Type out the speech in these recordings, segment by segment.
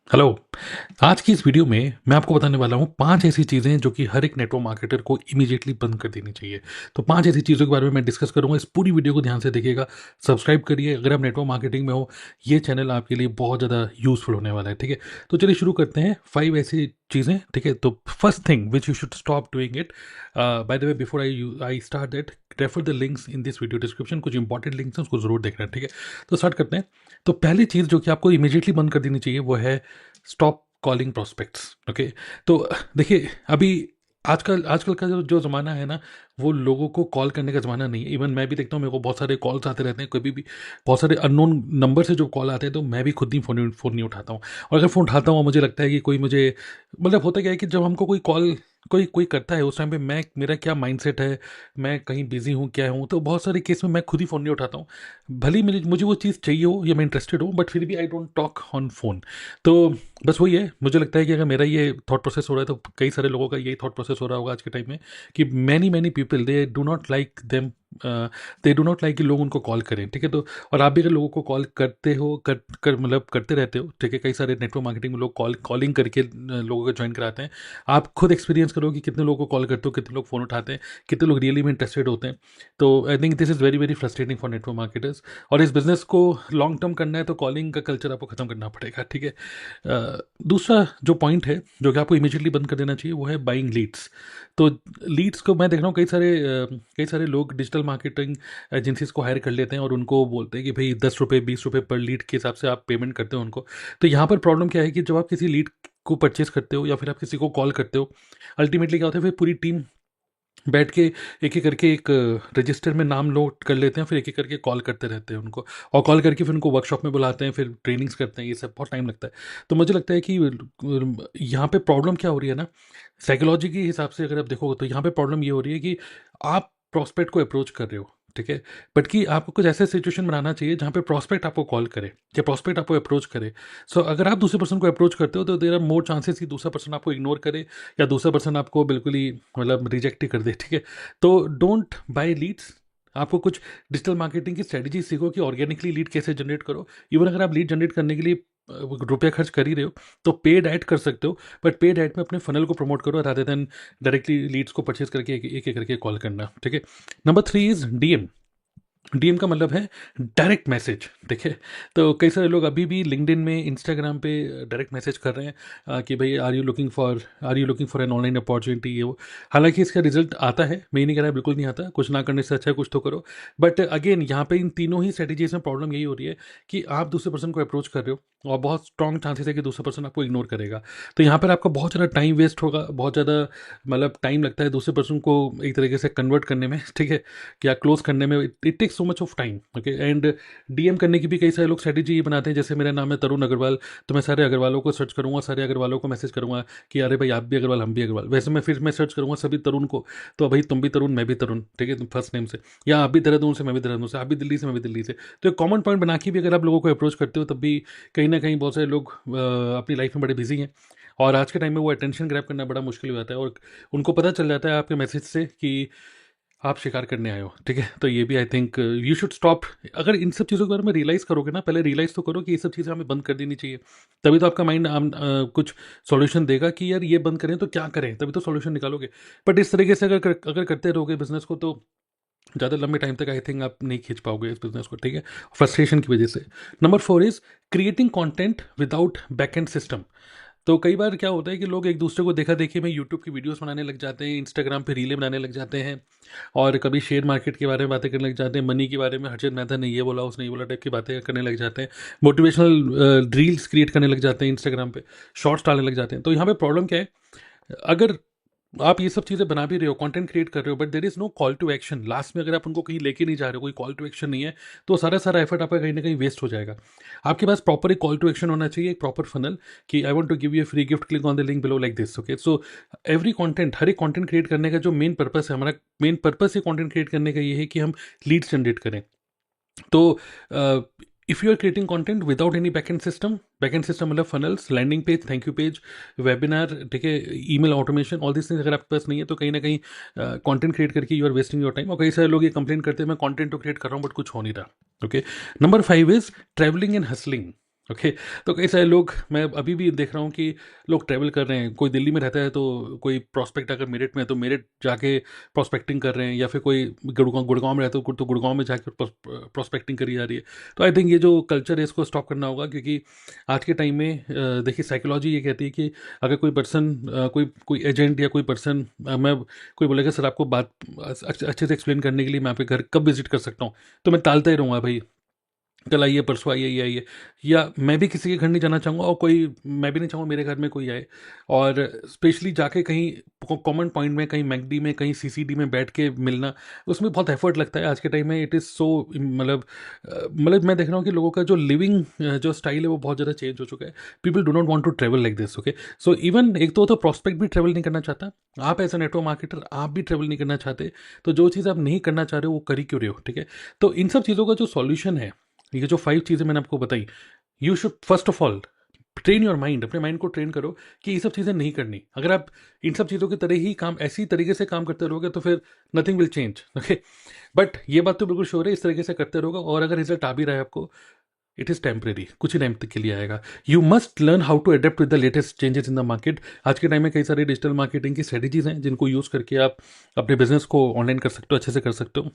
Hello. आज की इस वीडियो में मैं आपको बताने वाला हूँ 5 ऐसी चीज़ें जो कि हर एक नेटवर्क मार्केटर को इमीडिएटली बंद कर देनी चाहिए। तो 5 ऐसी चीज़ों के बारे में मैं डिस्कस करूँगा। इस पूरी वीडियो को ध्यान से देखिएगा, सब्सक्राइब करिए अगर आप नेटवर्क मार्केटिंग में हो। ये चैनल आपके लिए बहुत ज़्यादा यूज़फुल होने वाला है, ठीक है। तो चलिए शुरू करते हैं। 5 ऐसी चीज़ें, ठीक है। तो first thing which you should stop doing it, by the way before I start that, refer the links in this video description. कुछ इंपॉर्टेंट लिंक्स हैं, उसको जरूर देखना है, ठीक है। तो स्टार्ट करते हैं। तो पहली चीज़ जो कि आपको इमीडिएटली बंद कर देनी चाहिए वो है स्टॉप कॉलिंग प्रोस्पेक्ट्स। ओके। तो देखिए, अभी आजकल आजकल का जो जो ज़माना है ना, वो लोगों को कॉल करने का ज़माना नहीं है। इवन मैं भी देखता हूँ, मेरे को बहुत सारे कॉल्स आते रहते हैं, कभी भी बहुत सारे अननोन नंबर से जो कॉल आते हैं, तो मैं भी खुद ही फ़ोन नहीं उठाता हूँ। और अगर फ़ोन उठाता हूँ, मुझे लगता है कि कोई मुझे, मतलब होता क्या है कि जब हमको कोई कॉल कोई कोई करता है, उस टाइम पे मैं, मेरा क्या माइंडसेट है, मैं कहीं बिजी हूँ क्या हूँ, तो बहुत सारे केस में मैं खुद ही फ़ोन नहीं उठाता हूँ। भले ही मुझे वो चीज़ चाहिए हो या मैं इंटरेस्टेड हूँ, बट फिर भी I don't talk on phone. तो बस वही है, मुझे लगता है कि अगर मेरा ये थॉट प्रोसेस हो रहा है, तो कई सारे लोगों का यही थॉट प्रोसेस हो रहा होगा आज के टाइम में, कि many many people they do not like them, they do not like कि लोग उनको कॉल करें, ठीक है। तो और आप भी अगर लोगों को कॉल करते हो, मतलब करते रहते हो, ठीक है। कई सारे नेटवर्क मार्केटिंग में लोग कॉलिंग करके लोगों को ज्वाइन कराते हैं। आप खुद एक्सपीरियंस करो कि कितने लोगों को कॉल करते हो, कितने लोग फ़ोन उठाते हैं, कितने लोग रियली में इंटरेस्टेड होते हैं। तो I think this is very very frustrating for network marketers. और इस बिज़नेस को लॉन्ग टर्म करना है तो कॉलिंग का कल्चर आपको ख़त्म करना पड़ेगा, ठीक है। दूसरा जो पॉइंट है जो कि आपको इमीडिएटली बंद कर देना चाहिए वो है बाइंग लीड्स। तो लीड्स को मैं देख रहा हूँ, कई सारे लोग डिजिटल मार्केटिंग एजेंसीज को हायर कर लेते हैं और उनको बोलते हैं कि भाई 10 रुपये 20 रुपये पर लीड के हिसाब से आप पेमेंट करते हो उनको। तो यहाँ पर प्रॉब्लम क्या है कि जब आप किसी लीड को परचेज करते हो या फिर आप किसी को कॉल करते हो, अल्टीमेटली क्या होता है, फिर पूरी टीम बैठ के एक-एक करके एक रजिस्टर में नाम नोट कर लेते हैं, फिर एक-एक करके कॉल करते रहते हैं उनको, और कॉल करके फिर उनको वर्कशॉप में बुलाते हैं, फिर ट्रेनिंग्स करते हैं, ये सब बहुत टाइम लगता है। तो मुझे लगता है कि यहाँ पे प्रॉब्लम क्या हो रही है ना, साइकोलॉजी के हिसाब से अगर आप देखोगे तो यहाँ पे प्रॉब्लम ये हो रही है कि आप प्रॉस्पेक्ट को अप्रोच कर रहे हो, ठीक है, बट कि आपको कुछ ऐसे सिचुएशन बनाना चाहिए जहाँ पे प्रॉस्पेक्ट आपको कॉल करे या प्रॉस्पेक्ट आपको अप्रोच करे। सो अगर आप दूसरे पर्सन को अप्रोच करते हो तो देर आर मोर चांसेस कि दूसरा पर्सन आपको इग्नोर करे या दूसरा पर्सन आपको बिल्कुल ही, मतलब रिजेक्ट ही कर दे, ठीक है। तो डोंट बाय लीड्स। आपको कुछ डिजिटल मार्केटिंग की स्ट्रेटजी सीखो कि ऑर्गेनिकली लीड कैसे जनरेट करो। इवन अगर आप लीड जनरेट करने के लिए रुपया खर्च कर ही रहे हो, तो पेड ऐड कर सकते हो, बट पेड ऐड में अपने फनल को प्रमोट करो रादर देन डायरेक्टली लीड्स को परचेज करके एक एक करके कॉल करना, ठीक है। Number 3 is DM. डीएम का मतलब है डायरेक्ट मैसेज, देखिए। तो कई सारे लोग अभी भी लिंक्डइन में, इंस्टाग्राम पे डायरेक्ट मैसेज कर रहे हैं कि भाई are you looking for an online opportunity, ये वो। हालांकि इसका रिजल्ट आता है, मैं ये नहीं कह रहा बिल्कुल नहीं आता, कुछ ना करने से अच्छा है कुछ तो करो। बट अगेन यहाँ पे इन तीनों ही स्ट्रेटेजीज में प्रॉब्लम यही हो रही है कि आप दूसरे पर्सन को अप्रोच कर रहे हो और बहुत स्ट्रॉन्ग चांसेस है कि दूसरा पर्सन आपको इग्नोर करेगा। तो यहाँ पर आपका बहुत ज़्यादा टाइम वेस्ट होगा, बहुत ज़्यादा, मतलब टाइम लगता है दूसरे पर्सन को एक तरीके से कन्वर्ट करने में, ठीक है, क्या क्लोज करने में। It takes so much of time, okay. And DM करने की भी कई सारे लोग स्ट्रेटेजी ये बनाते हैं, जैसे मेरा नाम है तरुण अग्रवाल, तो मैं सारे अग्रवालों को सर्च करूंगा, सारे अग्रवालों को मैसेज करूंगा कि अरे भाई आप भी अग्रवाल हम भी अग्रवाल। वैसे मैं फिर मैं सर्च करूंगा सभी तरुण को, तो भाई तुम भी तरुण मैं भी तरुण, ठीक है, तुम फर्स्ट नेम से, या आप भी देहरादून से मैं भी देहरादून से, आप भी दिल्ली से मैं भी दिल्ली से। तो एक कॉमन पॉइंट बना के भी अगर आप लोगों को अप्रोच करते हो, तब भी कहीं ना कहीं बहुत सारे लोग अपनी लाइफ में बड़े बिजी हैं, और आज के टाइम में वो अटेंशन ग्रैब करना बड़ा मुश्किल हो जाता है, और उनको पता चल जाता है आपके मैसेज से कि आप शिकार करने आए हो, ठीक है। तो ये भी I think you should stop. अगर इन सब चीज़ों के बारे में रियलाइज़ करोगे ना, पहले रियलाइज़ तो करो कि ये सब चीज़ें हमें बंद कर देनी चाहिए, तभी तो आपका माइंड कुछ सॉल्यूशन देगा कि यार ये बंद करें तो क्या करें, तभी तो सॉल्यूशन निकालोगे। बट इस तरीके से अगर करते रहोगे बिजनेस को, तो ज़्यादा लंबे टाइम तक आई थिंक आप नहीं खींच पाओगे इस बिजनेस को, ठीक है, फ्रस्ट्रेशन की वजह से। Number 4 is creating content without back end system. तो कई बार क्या होता है कि लोग एक दूसरे को देखा देखी में यूट्यूब की वीडियोस बनाने लग जाते हैं, इंस्टाग्राम पे रीलें बनाने लग जाते हैं, और कभी शेयर मार्केट के बारे में बातें करने लग जाते हैं, मनी के बारे में, हर्षद मेहता ने ये बोला उसने ये बोला टाइप की बातें करने लग जाते हैं, मोटिवेशनल रील्स क्रिएट करने लग जाते हैं इंस्टाग्राम पे, शॉर्ट्स डालने लग जाते हैं। तो यहाँ पे प्रॉब्लम क्या है, अगर आप ये सब चीज़ें बना भी रहे हो, कंटेंट क्रिएट कर रहे हो, but there is no call to action. Last में अगर आप उनको कहीं लेके नहीं जा रहे हो, कोई कॉल टू एक्शन नहीं है, तो सारा सारा एफर्ट आपका कहीं ना कहीं वेस्ट हो जाएगा। आपके पास प्रॉपर एक कॉल टू एक्शन होना चाहिए, एक प्रॉपर फनल, कि I want to give you free gift, click on the link below like this, okay. So every content, हर एक कंटेंट क्रिएट करने का जो मेन पर्पस है, हमारा मेन पर्पस है कंटेंट क्रिएट करने का ये है कि हम लीड्स जनरेट करें। तो if you are creating content without any back end system मतलब funnels, landing page, thank you page, webinar, ठीक है, email automation, all this things अगर आपके पास नहीं है, तो कहीं ना कहीं कंटेंट क्रिएट करके you are wasting your time. और कई सारे लोग ये कंप्लेन करते हैं मैं कंटेंट तो क्रिएट कर रहा हूँ बट कुछ हो नहीं रहा, okay. Number 5 is travelling and hustling. Okay. तो कई सारे लोग, मैं अभी भी देख रहा हूँ कि लोग ट्रैवल कर रहे हैं, कोई दिल्ली में रहता है तो कोई प्रोस्पेक्ट अगर मेरठ में है तो मेरठ जाके प्रोस्पेक्टिंग कर रहे हैं, या फिर कोई गुड़गांव गुड़गांव में रहता है तो गुड़गांव में जाके प्रोस्पेक्टिंग करी जा रही है। तो आई थिंक ये जो कल्चर है इसको स्टॉप करना होगा, क्योंकि आज के टाइम में देखिए साइकोलॉजी ये कहती है कि अगर कोई पर्सन, कोई कोई एजेंट या कोई पर्सन, मैं कोई बोलेगा सर आपको बात अच्छे से एक्सप्लेन करने के लिए मैं आपके घर कब विजिट कर सकता हूँ, तो मैं टालता ही रहूँगा भाई, कल आइए, परसों आइए, ये आइए। या मैं भी किसी के घर नहीं जाना चाहूँगा, और कोई, मैं भी नहीं चाहूँगा मेरे घर में कोई आए। और स्पेशली जाके कहीं कॉमन पॉइंट में, कहीं मैकडी में, कहीं सीसीडी में बैठ के मिलना, उसमें बहुत एफर्ट लगता है आज के टाइम में। इट इज़ सो, मतलब मैं देख रहा हूँ कि लोगों का जो लिविंग जो स्टाइल है वो बहुत ज़्यादा चेंज हो चुका है। People do not want to travel like this. Okay, so even एक तो प्रॉस्पेक्ट भी ट्रेवल नहीं करना चाहता, आप एज अ नेटवर्क मार्केटर आप भी ट्रेवल नहीं करना चाहते, तो जो चीज़ आप नहीं करना चाह रहे हो वो कर ही क्यों रहे हो, ठीक है। तो इन सब चीज़ों का जो सॉल्यूशन है, ये जो 5 चीज़ें मैंने आपको बताई, you should first of all train your mind, अपने माइंड को ट्रेन करो कि ये सब चीज़ें नहीं करनी। अगर आप इन सब चीज़ों की तरह ही काम, ऐसी तरीके से काम करते रहोगे तो फिर nothing will change. Okay, but ये बात तो बिल्कुल श्योर है, इस तरीके से करते रहोगे और अगर रिजल्ट आ भी रहा है आपको, इट इज़ टेम्परेरी, कुछ ही टाइम तक के लिए आएगा। You must learn how to adapt with the latest changes in the market. आज के टाइम में कई सारी डिजिटल मार्केटिंग की स्ट्रेटेजीज हैं जिनको यूज़ करके आप अपने बिजनेस को ऑनलाइन कर सकते हो, अच्छे से कर सकते हो।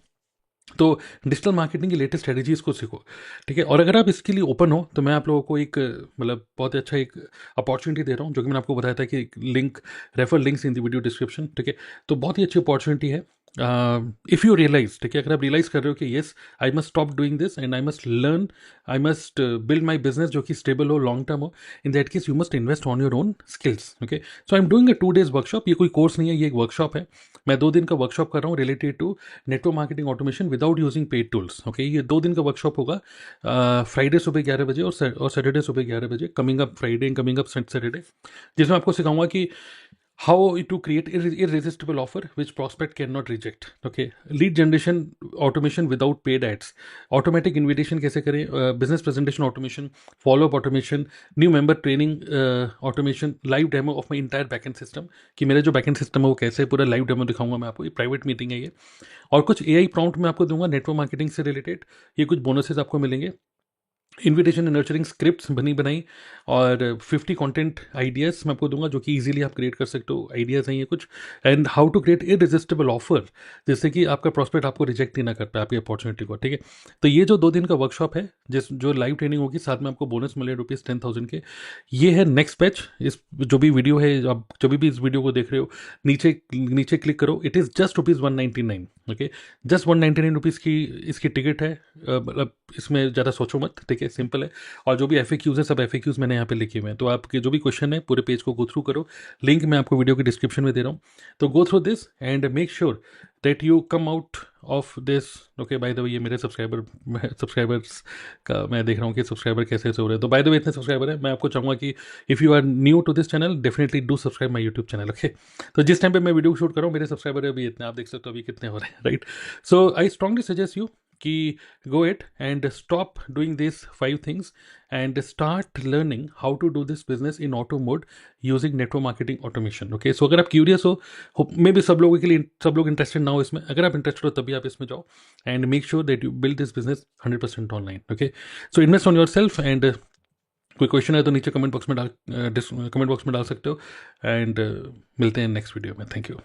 तो डिजिटल मार्केटिंग की लेटेस्ट स्ट्रेटजीज को सीखो, ठीक है। और अगर आप इसके लिए ओपन हो तो मैं आप लोगों को एक, मतलब बहुत अच्छा एक अपॉर्चुनिटी दे रहा हूँ, जो कि मैंने आपको बताया था कि link, refer links in the video description, ठीक है। तो बहुत ही अच्छी अपॉर्चुनिटी है। इफ़ यू रियलाइज, ठीक है, अगर आप रियलाइज कर रहे हो कि yes I must stop doing this and I must learn, I must build my business जो कि स्टेबल हो, लॉन्ग टर्म हो, in that case you must invest on your own skills. Okay, so I am doing a 2 days workshop. ये कोई course नहीं है, ये एक वर्कशॉप है। मैं 2 दिन का वर्कशॉप कर रहा हूँ related to network marketing automation without using paid tools. Okay, ये 2 दिन का वर्कशॉप होगा, फ्राइडे सुबह 11 बजे और सैटरडे सुबह 11 बजे, coming up Friday and coming up Saturday, जिसमें आपको सिखाऊंगा कि how to create irresistible offer which prospect cannot reject. Okay, lead generation automation without paid ads, automatic invitation कैसे करें, business presentation automation, follow up automation, new member training automation, live demo of my entire backend system, कि मेरा जो backend system है वो कैसे, पूरा live demo दिखाऊंगा मैं आपको। ये प्राइवेट मीटिंग है ये। और कुछ AI प्रॉम्प्ट मैं आपको दूंगा नेटवर्क मार्केटिंग से रिलेटेड, ये कुछ बोनसेस आपको मिलेंगे। इन्विटेशन एंड नर्चरिंग स्क्रिप्ट्स बनी बनाई, और 50 कंटेंट आइडियाज़ मैं आपको दूंगा जो कि इजीली आप क्रिएट कर सकते हो। आइडियाज़ हैं ये कुछ, and how to create irresistible offer, जिससे कि आपका प्रॉस्पेक्ट आपको रिजेक्ट ही ना कर पाए आपकी अपॉर्चुनिटी को, ठीक है। तो ये जो 2 दिन का वर्कशॉप है, जिस जो लाइव ट्रेनिंग होगी, साथ में आपको बोनस मिले ₹10,000 के, ये है नेक्स्ट बैच। इस जो भी वीडियो है, आप जब भी इस वीडियो को देख रहे हो, नीचे नीचे क्लिक करो, it is just ₹199। Okay, just ₹199 की इसकी टिकट है। मतलब इसमें ज़्यादा सोचो मत, ठीक है, सिंपल है। और जो भी FAQs है, सब FAQs मैंने यहाँ पे लिखे हुए हैं, तो आपके जो भी क्वेश्चन है पूरे पेज को गो थ्रू करो। लिंक मैं आपको वीडियो के डिस्क्रिप्शन में दे रहा हूँ, तो go through this and make sure that you come out of this. Okay, by the way ये मेरे सब्सक्राइबर्स का मैं देख रहा हूँ कि सब्सक्राइबर कैसे हो रहे हैं। तो बाय द वे इतने सब्सक्राइबर है, मैं आपको चाहूँगा कि if you are new to this channel, definitely do subscribe my YouTube channel. Okay, तो जिस टाइम पे मैं वीडियो शूट कर रहा हूँ, मेरे सब्सक्राइबर अभी इतने, आप देख सकते हो अभी कितने हो रहे हैं, right. So I strongly suggest you कि go ahead and stop doing these 5 things and start learning how to do this business in auto mode using network marketing automation. Okay, so अगर आप क्यूरियस हो, may be सब लोगों के लिए, सब लोग इंटरेस्टेड ना हो इसमें, अगर आप इंटरेस्टेड हो तभी आप इसमें जाओ and make sure that you build this business 100% online. Okay, so invest on your self, and कोई क्वेश्चन है तो नीचे कमेंट बॉक्स में डाल सकते हो, एंड मिलते हैं नेक्स्ट वीडियो में। Thank you.